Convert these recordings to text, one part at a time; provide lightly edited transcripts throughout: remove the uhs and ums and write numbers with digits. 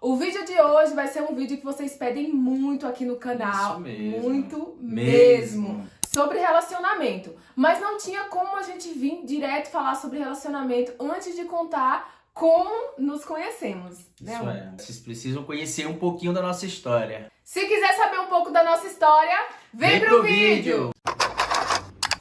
O vídeo de hoje vai ser um vídeo que vocês pedem muito aqui no canal. Isso mesmo. Muito mesmo. Sobre relacionamento. Mas não tinha como a gente vir direto falar sobre relacionamento antes de contar como nos conhecemos. Né, Isso amor? é. Vocês precisam conhecer um pouquinho da nossa história. Se quiser saber um pouco da nossa história, vem pro vídeo!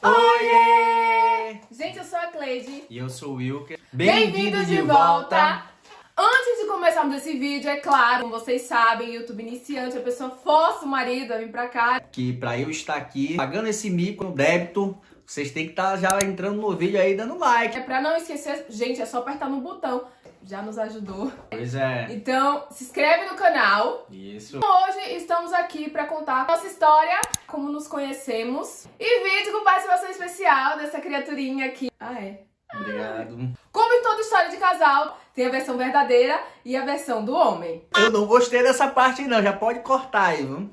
Oiê! Gente, eu sou a Cleide. E eu sou o Wilker. Bem-vindos de volta! Antes de começarmos esse vídeo, é claro, como vocês sabem, YouTube iniciante, a pessoa força o marido a vir pra cá. Que pra eu estar aqui pagando esse mico no débito, vocês têm que estar já entrando no vídeo aí dando like. É pra não esquecer, gente, é só apertar no botão. Já nos ajudou. Pois é. Então, se inscreve no canal. Isso. Hoje estamos aqui pra contar nossa história, como nos conhecemos. E vídeo com participação especial dessa criaturinha aqui. Ah, é? Obrigado. Como em toda história de casal, tem a versão verdadeira e a versão do homem. Eu não gostei dessa parte não, já pode cortar aí, viu?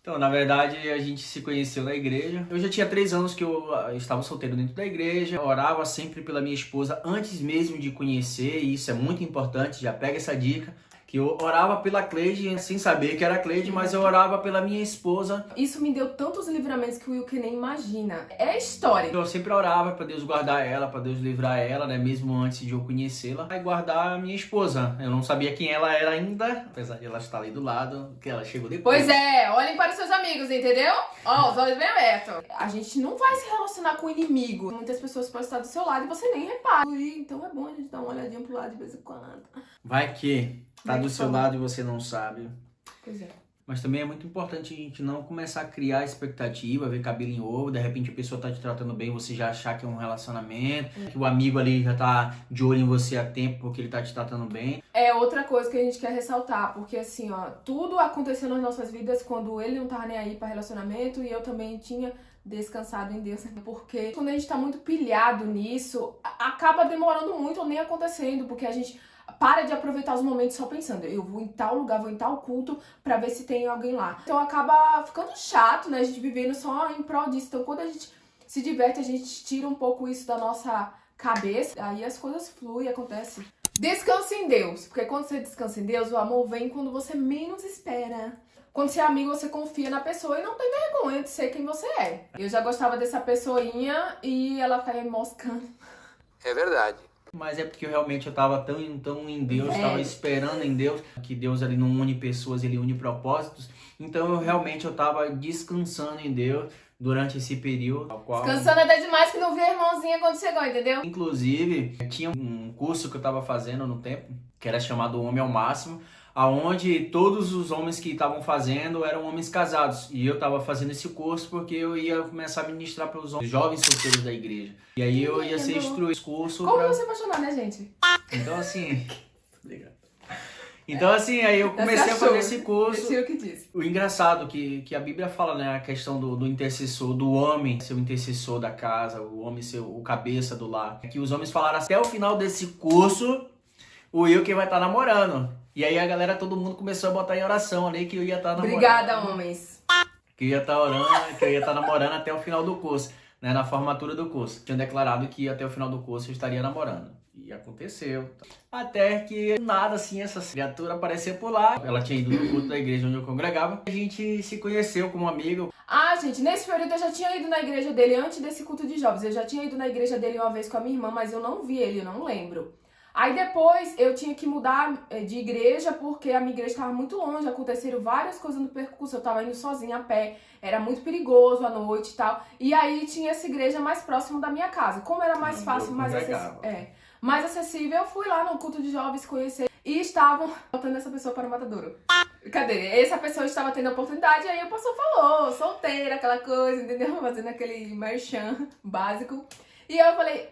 Então, na verdade, a gente se conheceu na igreja. Eu já tinha 3 anos que eu estava solteiro dentro da igreja. Eu orava sempre pela minha esposa antes mesmo de conhecer, e isso é muito importante, já pega essa dica. Que eu orava pela Cleide sem saber que era Cleide, mas eu orava pela minha esposa. Isso me deu tantos livramentos que o Wilker nem imagina. É história. Eu sempre orava pra Deus guardar ela, pra Deus livrar ela, né? Mesmo antes de eu conhecê-la. E guardar a minha esposa. Eu não sabia quem ela era ainda, apesar de ela estar ali do lado, que ela chegou depois. Pois é, olhem para os seus amigos, entendeu? Ó, os olhos bem abertos. A gente não vai se relacionar com o inimigo. Muitas pessoas podem estar do seu lado e você nem repara. Então é bom a gente dar uma olhadinha pro lado de vez em quando. Vai que tá do seu lado e você não sabe. Pois é. Mas também é muito importante a gente não começar a criar expectativa, ver cabelo em ovo, de repente a pessoa tá te tratando bem, você já achar que é um relacionamento, que o amigo ali já tá de olho em você há tempo porque ele tá te tratando bem. É outra coisa que a gente quer ressaltar, porque assim, ó, tudo aconteceu nas nossas vidas quando ele não tava nem aí pra relacionamento e eu também tinha descansado em Deus, porque quando a gente tá muito pilhado nisso, acaba demorando muito ou nem acontecendo, porque a gente para de aproveitar os momentos só pensando, eu vou em tal lugar, vou em tal culto pra ver se tem alguém lá. Então acaba ficando chato, né, a gente vivendo só em prol disso. Então quando a gente se diverte, a gente tira um pouco isso da nossa cabeça, aí as coisas fluem, acontece. Descanse em Deus, porque quando você descansa em Deus, o amor vem quando você menos espera. Quando você é amigo, você confia na pessoa e não tem vergonha de ser quem você é. Eu já gostava dessa pessoinha e ela ficava me moscando. É verdade. Mas é porque realmente eu tava tão em Deus, tava esperando em Deus, que Deus ali não une pessoas, ele une propósitos. Então eu tava descansando em Deus durante esse período. Descansando até demais que não vi a irmãozinha quando chegou, entendeu? Inclusive, tinha um curso que eu tava fazendo no tempo, que era chamado Homem ao Máximo, aonde todos os homens que estavam fazendo eram homens casados. E eu tava fazendo esse curso porque eu ia começar a ministrar para os jovens solteiros da igreja. E aí eu ia ser instruído esse curso. Como não se apaixonar, né, gente? Então assim... Obrigado. Então assim, aí eu comecei a fazer esse curso. Esse é o que disse. O engraçado que a Bíblia fala, né, a questão do intercessor, do homem ser o intercessor da casa, o homem ser o cabeça do lar. Que os homens falaram até o final desse curso, o Wilker vai estar namorando. E aí a galera, todo mundo começou a botar em oração ali que eu ia estar namorando. Obrigada, homens. Que eu ia estar orando, que eu ia estar namorando até o final do curso, né, na formatura do curso. Tinha declarado que até o final do curso eu estaria namorando. E aconteceu. Até que nada assim, essa criatura apareceu por lá. Ela tinha ido no culto da igreja onde eu congregava. A gente se conheceu como amigo. Ah, gente, nesse período eu já tinha ido na igreja dele antes desse culto de jovens. Eu já tinha ido na igreja dele uma vez com a minha irmã, mas eu não vi ele, eu não lembro. Aí depois eu tinha que mudar de igreja porque a minha igreja estava muito longe, aconteceram várias coisas no percurso, eu estava indo sozinha a pé, era muito perigoso à noite e tal. E aí tinha essa igreja mais próxima da minha casa. Como era mais fácil, mais acessível, eu fui lá no culto de jovens conhecer e estavam botando essa pessoa para o matadouro. Cadê? Essa pessoa estava tendo a oportunidade, aí o pastor falou, solteira, aquela coisa, entendeu? Fazendo aquele merchan básico. E eu falei,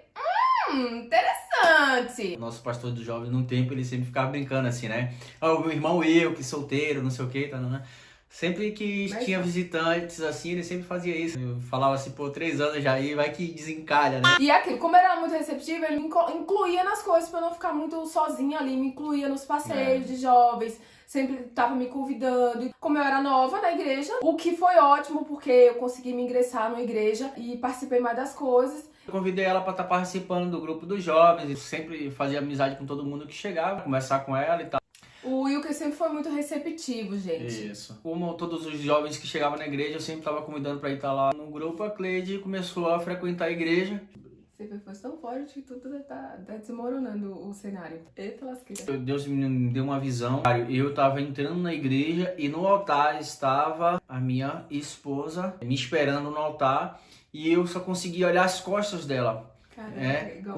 interessante. Nosso pastor do jovem, num tempo, ele sempre ficava brincando assim, né? Ah, o meu irmão eu, que solteiro, não sei o que, tá, né? Sempre que tinha visitantes assim, ele sempre fazia isso. Eu falava assim, pô, 3 anos já aí, vai que desencalha, né? E aquilo, como ele era muito receptivo, ele me incluía nas coisas pra eu não ficar muito sozinha ali, me incluía nos passeios de jovens, sempre tava me convidando. Como eu era nova na igreja, o que foi ótimo, porque eu consegui me ingressar na igreja e participei mais das coisas. Convidei ela para estar participando do grupo dos jovens, e sempre fazia amizade com todo mundo que chegava, conversar com ela e tal. O Wilker sempre foi muito receptivo, gente. Isso. Como todos os jovens que chegavam na igreja, eu sempre estava convidando para ir estar lá no grupo. A Cleide começou a frequentar a igreja. Você foi tão forte que tudo tá desmoronando o cenário. Eita lasqueira. Deus me deu uma visão. Eu estava entrando na igreja e no altar estava a minha esposa me esperando no altar e eu só conseguia olhar as costas dela. Caramba,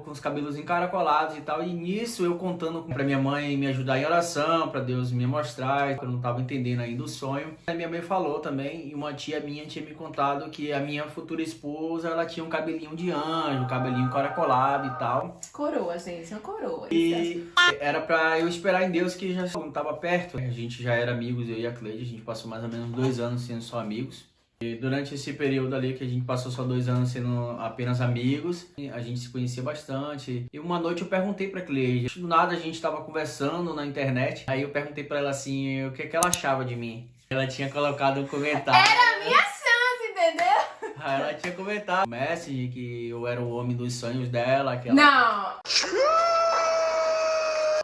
com os cabelos encaracolados e tal. E nisso eu contando pra minha mãe me ajudar em oração, pra Deus me mostrar, que eu não tava entendendo ainda o sonho. A minha mãe falou também, e uma tia minha tinha me contado que a minha futura esposa, ela tinha um cabelinho de anjo, um cabelinho encaracolado e tal. Coroa, gente, uma coroa. E era pra eu esperar em Deus, que já não tava perto. A gente já era amigos, eu e a Cleide, a gente passou mais ou menos 2 anos sendo só amigos. E durante esse período ali que a gente passou só 2 anos sendo apenas amigos, a gente se conhecia bastante. E uma noite eu perguntei pra Cleide, do nada a gente tava conversando na internet, aí eu perguntei pra ela assim, o que ela achava de mim. Ela tinha colocado um comentário. Era a minha chance, entendeu? Aí ela tinha comentado no Messenger que eu era o homem dos sonhos dela. Que ela... Não!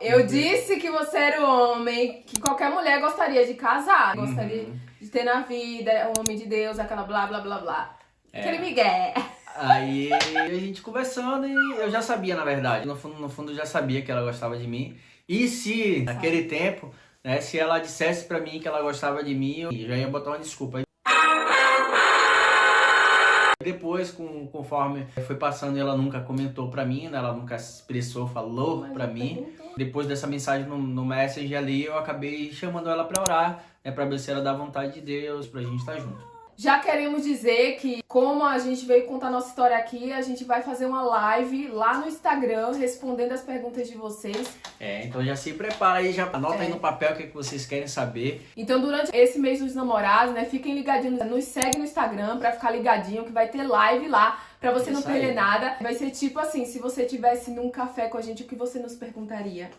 Eu disse que você era o homem que qualquer mulher gostaria de casar, gostaria de ter na vida, um homem de Deus, aquela blá blá blá blá. Aquele migué. Aí a gente conversando e eu já sabia, na verdade. No fundo eu já sabia que ela gostava de mim. E se naquele tempo, né, se ela dissesse pra mim que ela gostava de mim, eu já ia botar uma desculpa. Depois, conforme foi passando, ela nunca comentou pra mim, né? Ela nunca expressou, falou pra mim. Depois dessa mensagem no Messenger ali, eu acabei chamando ela pra orar, né? Pra ver se era da vontade de Deus, pra gente estar junto. Já queremos dizer que, como a gente veio contar nossa história aqui, a gente vai fazer uma live lá no Instagram, respondendo as perguntas de vocês. Então já se prepara aí, já anota aí no papel o que vocês querem saber. Então, durante esse mês dos namorados, né, fiquem ligadinhos, nos segue no Instagram pra ficar ligadinho, que vai ter live lá, pra você não perder nada. Vai ser tipo assim, se você tivesse num café com a gente, o que você nos perguntaria?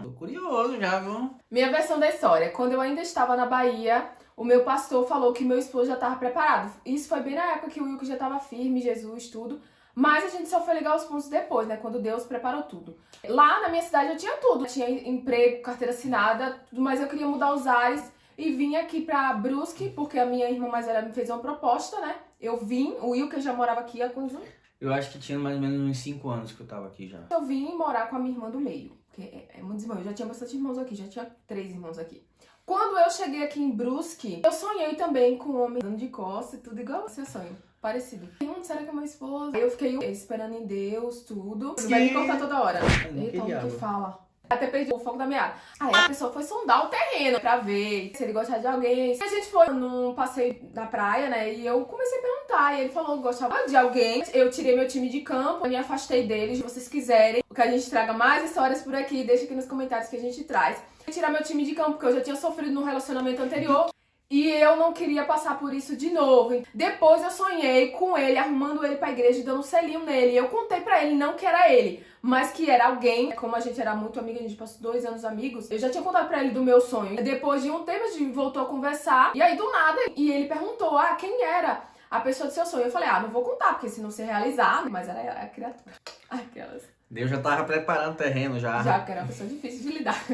Tô curioso já, viu? Minha versão da história, quando eu ainda estava na Bahia, o meu pastor falou que meu esposo já estava preparado. Isso foi bem na época que o Wilker já estava firme, Jesus, tudo. Mas a gente só foi ligar os pontos depois, né? Quando Deus preparou tudo. Lá na minha cidade eu tinha tudo. Eu tinha emprego, carteira assinada, tudo, mas eu queria mudar os ares e vim aqui pra Brusque, porque a minha irmã mais velha me fez uma proposta, né? Eu vim, o Wilker já morava aqui há quantos anos? Eu acho que tinha mais ou menos uns 5 anos que eu tava aqui já. Eu vim morar com a minha irmã do meio, que é muitos irmãos. Eu já tinha bastante irmãos aqui, já tinha 3 irmãos aqui. Quando eu cheguei aqui em Brusque, eu sonhei também com um homem dando de costas, tudo igual seu sonho. Parecido. Será que é meu esposo? Aí eu fiquei esperando em Deus, tudo. Vai me cortar toda hora. Eita, o que fala? Até perdi o foco da meada. Aí a pessoa foi sondar o terreno pra ver se ele gostava de alguém. A gente foi num passeio na praia, né? E eu comecei a perguntar. E ele falou que gostava de alguém. Eu tirei meu time de campo, me afastei deles. Se vocês quiserem que a gente traga mais histórias por aqui, deixa aqui nos comentários que a gente traz. Tirar meu time de campo, porque eu já tinha sofrido num relacionamento anterior. E eu não queria passar por isso de novo. Depois eu sonhei com ele, arrumando ele pra igreja e dando um selinho nele. E eu contei pra ele, não que era ele, mas que era alguém. Como a gente era muito amiga, a gente passou 2 anos amigos, eu já tinha contado pra ele do meu sonho. Depois de um tempo a gente voltou a conversar. E aí do nada, e ele perguntou, quem era a pessoa do seu sonho? Eu falei, não vou contar, porque se não se realizar, mas era a criatura. Aquelas. Deus já tava preparando o terreno já. Já, porque era uma pessoa difícil de lidar.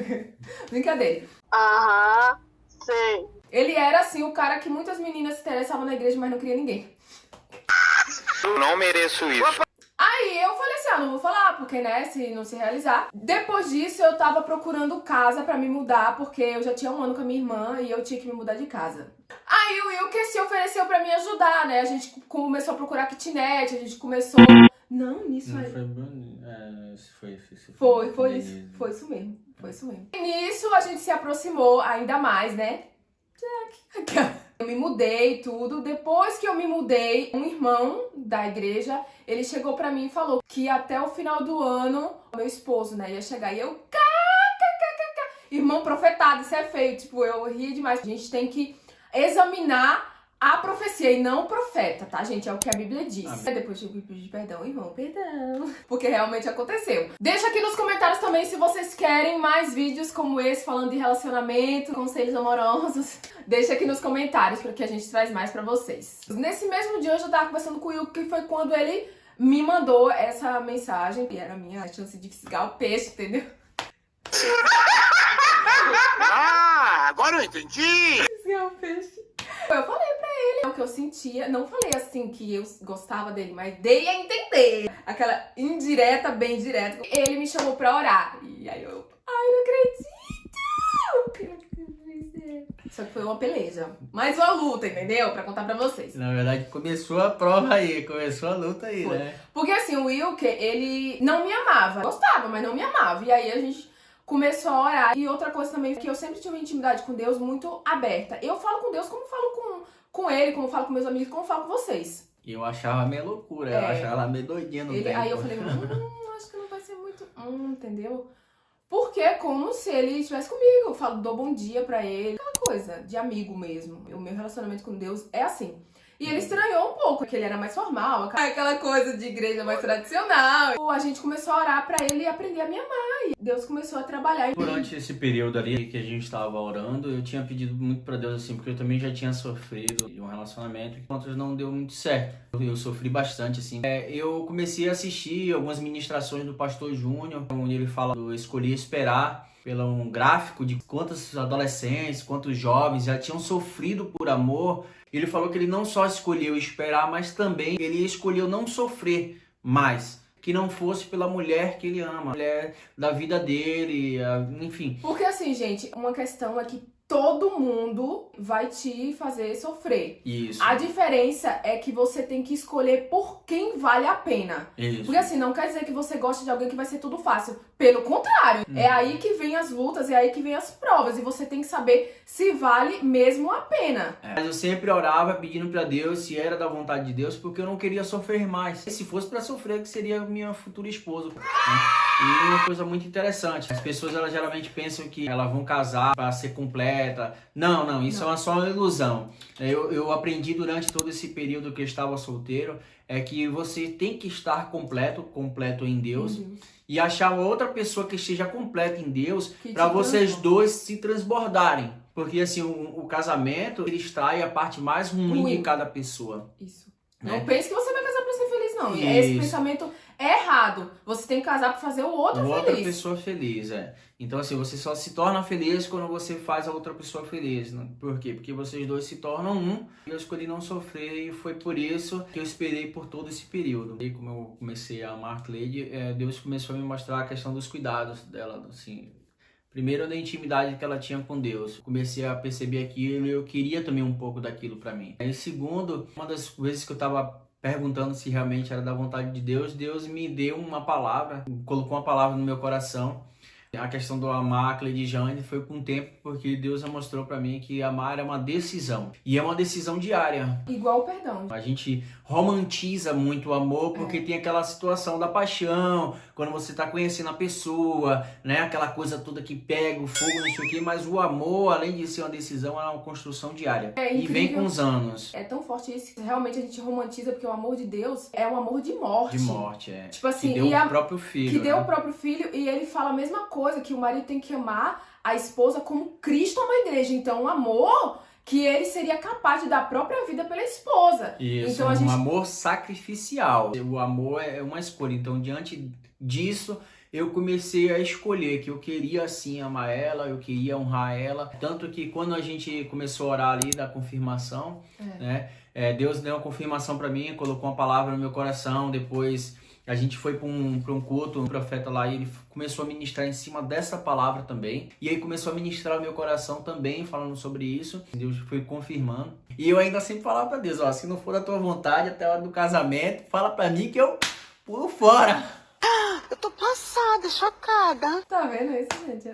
Brincadeira. Sei. Ele era, assim, o cara que muitas meninas se interessavam na igreja, mas não queria ninguém. Eu não mereço isso. Aí eu falei assim, não vou falar, porque, né, se não se realizar. Depois disso, eu tava procurando casa pra me mudar, porque eu já tinha 1 ano com a minha irmã e eu tinha que me mudar de casa. Aí o Wilker se ofereceu pra me ajudar, né? A gente começou a procurar kitnet, a gente começou... Não, nisso aí. Foi isso. Foi isso mesmo. E nisso a gente se aproximou ainda mais, né? Eu me mudei e tudo. Depois que eu me mudei, um irmão da igreja, ele chegou pra mim e falou que até o final do ano, meu esposo, né, ia chegar. E eu, irmão profetado, isso é feio. Tipo, eu ri demais. A gente tem que examinar a profecia e não o profeta, tá, gente? É o que a Bíblia diz. Amém. Depois eu pedir perdão, irmão, perdão. Porque realmente aconteceu. Deixa aqui nos comentários também se vocês querem mais vídeos como esse, falando de relacionamento, conselhos amorosos. Deixa aqui nos comentários, porque a gente traz mais pra vocês. Nesse mesmo dia, eu já tava conversando com o Will, que foi quando ele me mandou essa mensagem. E era a minha chance de fisgar o peixe, entendeu? Ah, agora eu entendi! Fisgar o peixe. Eu falei pra ele o que eu sentia. Não falei assim que eu gostava dele, mas dei a entender. Aquela indireta, bem direta. Ele me chamou pra orar. E aí eu... Ai, não acredito! Só que foi uma peleja. Mais uma luta, entendeu? Pra contar pra vocês. Na verdade, começou a prova aí, começou a luta aí, Foi. né? Porque assim, o Wilker, ele não me amava. Gostava, mas não me amava. E aí a gente começou a orar. E outra coisa também, que eu sempre tive uma intimidade com Deus muito aberta. Eu falo com Deus como falo com ele, como falo com meus amigos, como falo com vocês. E eu achava meio loucura, eu achava ela meio doidinha no tempo. Aí eu falei, acho que não vai ser muito... entendeu? Porque é como se ele estivesse comigo. Eu falo, dou bom dia pra ele. Aquela coisa de amigo mesmo. O meu relacionamento com Deus é assim. E ele estranhou um pouco, porque ele era mais formal, aquela coisa de igreja mais tradicional. A gente começou a orar pra ele aprender a me amar. E Deus começou a trabalhar. Durante esse período ali que a gente estava orando, eu tinha pedido muito pra Deus assim, porque eu também já tinha sofrido de um relacionamento que contas não deu muito certo. Eu sofri bastante, assim. Eu comecei a assistir algumas ministrações do Pastor Júnior, onde ele fala do escolher esperar, pelo um gráfico de quantos adolescentes, quantos jovens já tinham sofrido por amor. Ele falou que ele não só escolheu esperar, mas também ele escolheu não sofrer mais. Que não fosse pela mulher que ele ama, a mulher da vida dele, enfim. Porque assim, gente, uma questão é que todo mundo vai te fazer sofrer. Isso. A diferença é que você tem que escolher por quem vale a pena. Isso. Porque assim, não quer dizer que você gosta de alguém que vai ser tudo fácil. Pelo contrário, é aí que vem as lutas, é aí que vem as provas. E você tem que saber se vale mesmo a pena. Mas eu sempre orava pedindo pra Deus se era da vontade de Deus, porque eu não queria sofrer mais. E se fosse pra sofrer, que seria minha futura esposa. Né? E uma coisa muito interessante, as pessoas elas geralmente pensam que elas vão casar para ser completa. Não, isso é só uma ilusão. Eu aprendi durante todo esse período que eu estava solteiro, é que você tem que estar completo em Deus. E achar outra pessoa que esteja completa em Deus para vocês dois se transbordarem. Porque assim, o casamento, ele extrai a parte mais ruim de cada pessoa. Isso. Né? Não pense que você vai casar pra ser feliz, não. Isso. Esse pensamento é errado. Você tem que casar pra fazer o outro feliz. Outra pessoa feliz, Então assim, você só se torna feliz quando você faz a outra pessoa feliz. Né? Por quê? Porque vocês dois se tornam um. Eu escolhi não sofrer e foi por isso que eu esperei por todo esse período. E como eu comecei a amar a Cleide, Deus começou a me mostrar a questão dos cuidados dela, assim. Primeiro, da intimidade que ela tinha com Deus. Comecei a perceber aquilo e eu queria também um pouco daquilo pra mim. E segundo, uma das vezes que eu tava perguntando se realmente era da vontade de Deus, Deus me deu uma palavra, colocou uma palavra no meu coração. A questão do amar a Cleide e Jane foi com o tempo, porque Deus mostrou pra mim que amar é uma decisão. E é uma decisão diária. Igual o perdão. A gente romantiza muito o amor porque tem aquela situação da paixão, quando você tá conhecendo a pessoa, né? Aquela coisa toda que pega o fogo, não sei o quê. Mas o amor, além de ser uma decisão, é uma construção diária. E vem com os anos. É tão forte isso que realmente a gente romantiza, porque o amor de Deus é um amor de morte. De morte, Tipo assim, que deu o próprio filho. Que deu o próprio filho, e ele fala a mesma coisa, que o marido tem que amar a esposa como Cristo ama a igreja. Então, o amor que ele seria capaz de dar a própria vida pela esposa. Isso, então, um amor sacrificial. O amor é uma escolha. Então, diante disso, eu comecei a escolher que eu queria, sim, amar ela, eu queria honrar ela. Tanto que quando a gente começou a orar ali da confirmação, né? Deus deu uma confirmação para mim, colocou uma palavra no meu coração. Depois a gente foi para um culto, um profeta lá, e ele começou a ministrar em cima dessa palavra também. E aí começou a ministrar o meu coração também, falando sobre isso. Deus foi confirmando. E eu ainda sempre falava para Deus, ó, se não for da tua vontade até a hora do casamento, fala para mim que eu pulo fora. Eu tô passada, chocada. Tá vendo isso, gente?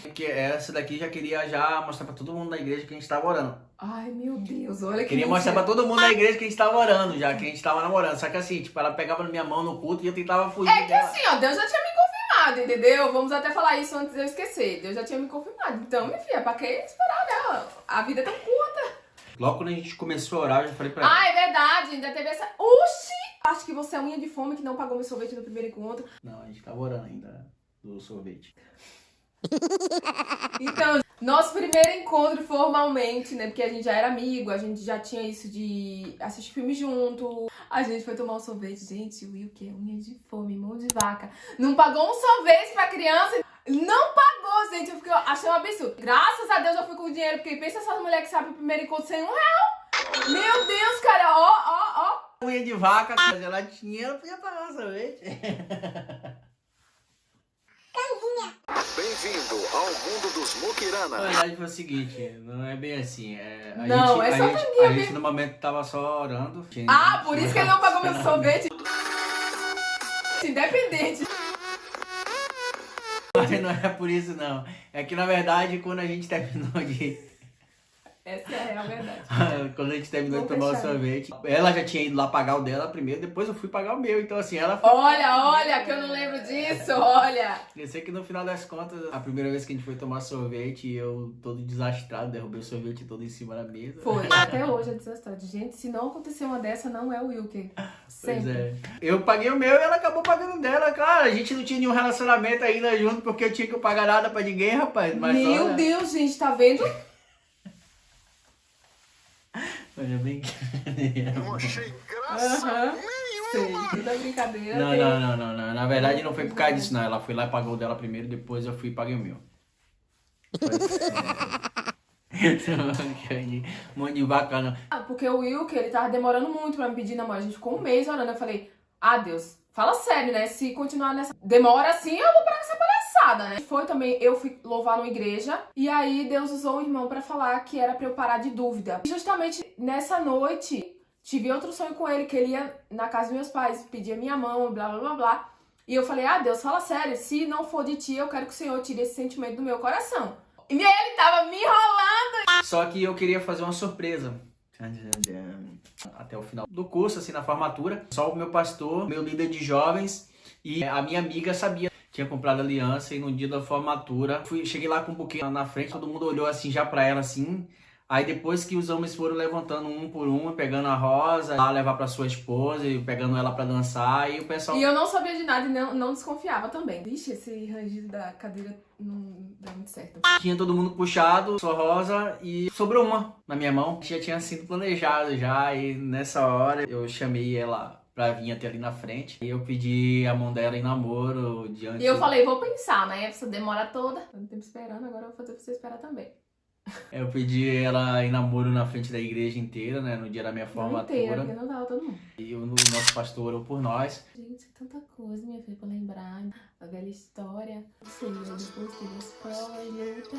Porque essa daqui já queria mostrar pra todo mundo da igreja que a gente tava orando. Ai, meu Deus, olha que Queria mostrar pra todo mundo da igreja que a gente tava orando, já que a gente tava namorando. Só que assim, tipo, ela pegava na minha mão no culto e eu tentava fugir É que dela. assim, ó, Deus já tinha me confirmado, entendeu? Vamos até falar isso antes de eu esquecer. Deus já tinha me confirmado. Então, minha filha, pra que esperar dela? A vida é tão curta. Logo quando a gente começou a orar, eu já falei pra ela. Ah, é verdade, ainda teve essa... Oxi! Acho que você é unha de fome que não pagou meu sorvete no primeiro encontro. Não, a gente tava orando ainda do sorvete. Então, nosso primeiro encontro formalmente, né? Porque a gente já era amigo, a gente já tinha isso de assistir filme junto. A gente foi tomar um sorvete. Gente, o Will, que é unha de fome, mão de vaca. Não pagou um sorvete pra criança. Não pagou, gente. Eu achei um absurdo. Graças a Deus eu fui com o dinheiro, porque pensa essas mulheres que sabem o primeiro encontro sem R$1. Meu Deus, cara, ó. Unha de vaca, mas ela tinha, ela podia pagar sorvete. Bem-vindo ao mundo dos Na Mukirana. verdade foi o seguinte, não é bem assim. Não, é só franguinha a gente mesmo. no momento tava só orando. Ah, por isso que ele não pagou meu sorvete. Independente. Mas não é por isso não. É que na verdade quando a gente terminou de... Essa é a real verdade. Quando a gente terminou de Vamos tomar o fechar. sorvete, ela já tinha ido lá pagar o dela primeiro, depois eu fui pagar o meu. Então assim, ela foi... Olha, que eu não lembro disso, olha. Eu sei que no final das contas, a primeira vez que a gente foi tomar sorvete, eu todo desastrado, derrubei o sorvete todo em cima da mesa. Foi, até hoje é desastrado. Gente, se não acontecer uma dessa, não é o Wilker. Pois Sempre. é. Eu paguei o meu e ela acabou pagando o dela. Claro, a gente não tinha nenhum relacionamento ainda junto, porque eu tinha que pagar nada pra ninguém, rapaz. Mas Meu olha, Deus, gente, tá vendo? Eu olha bem. não achei graça Aham. nenhuma. Sei, toda brincadeira. Não, tem- não. Na verdade não foi por causa disso, não. Ela foi lá e pagou o dela primeiro, depois eu fui e paguei o meu. Mão de vaca, não. Ah, porque o Wilker, ele tava demorando muito pra me pedir namoro. A gente ficou um mês orando. Eu falei, Deus, fala sério, né? Se continuar nessa demora assim, eu vou parar com essa palhaçada, né? Foi também, eu fui louvar numa igreja. E aí Deus usou um irmão pra falar que era pra eu parar de dúvida. E justamente nessa noite, tive outro sonho com ele, que ele ia na casa dos meus pais, pedia minha mão, blá, blá, blá, blá. E eu falei, Deus, fala sério, se não for de ti, eu quero que o Senhor tire esse sentimento do meu coração. E ele tava me enrolando. Só que eu queria fazer uma surpresa. Até o final do curso, assim, na formatura. Só o meu pastor, meu líder de jovens e a minha amiga sabia. Tinha comprado aliança e no dia da formatura, cheguei lá com um buquê na frente, todo mundo olhou assim já pra ela assim. Aí depois que os homens foram levantando um por um, pegando a rosa, lá levar pra sua esposa e pegando ela pra dançar, e o pessoal... E eu não sabia de nada e não desconfiava também. Vixe, esse rangido da cadeira não dá muito certo. Tinha todo mundo puxado, sua rosa, e sobrou uma na minha mão. Já tinha sido planejado já, e nessa hora eu chamei ela pra vir até ali na frente. E eu pedi a mão dela em namoro diante... E eu falei, vou pensar, né? Essa demora toda. Eu não tempo esperando, agora eu vou fazer você esperar também. Eu pedi ela em namoro na frente da igreja inteira, né? No dia da minha Não formatura. inteira, porque não dava todo mundo. E o nosso pastor orou por nós. Gente, é tanta coisa, minha filha, pra lembrar. A velha história. Sei, depois teve as provas, luta.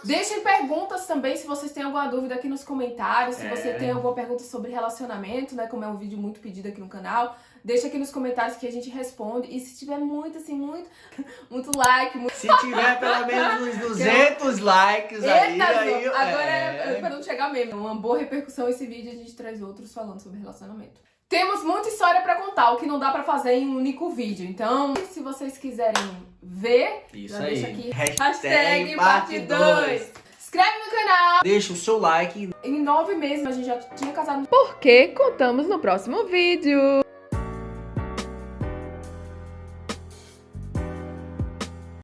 Deixem perguntas também, se vocês têm alguma dúvida aqui nos comentários. Se você tem alguma pergunta sobre relacionamento, né? Como é um vídeo muito pedido aqui no canal. Deixa aqui nos comentários que a gente responde. E se tiver muito, assim, muito like, muito... Se tiver pelo menos uns 200 likes aí... Agora é pra não chegar mesmo. Uma boa repercussão esse vídeo, a gente traz outros falando sobre relacionamento. Temos muita história pra contar, o que não dá pra fazer em um único vídeo. Então, se vocês quiserem ver, Isso já aí. deixa aqui. Hashtag parte 2. Inscreve no canal. Deixa o seu like. Em 9 meses a gente já tinha casado. Porque contamos no próximo vídeo.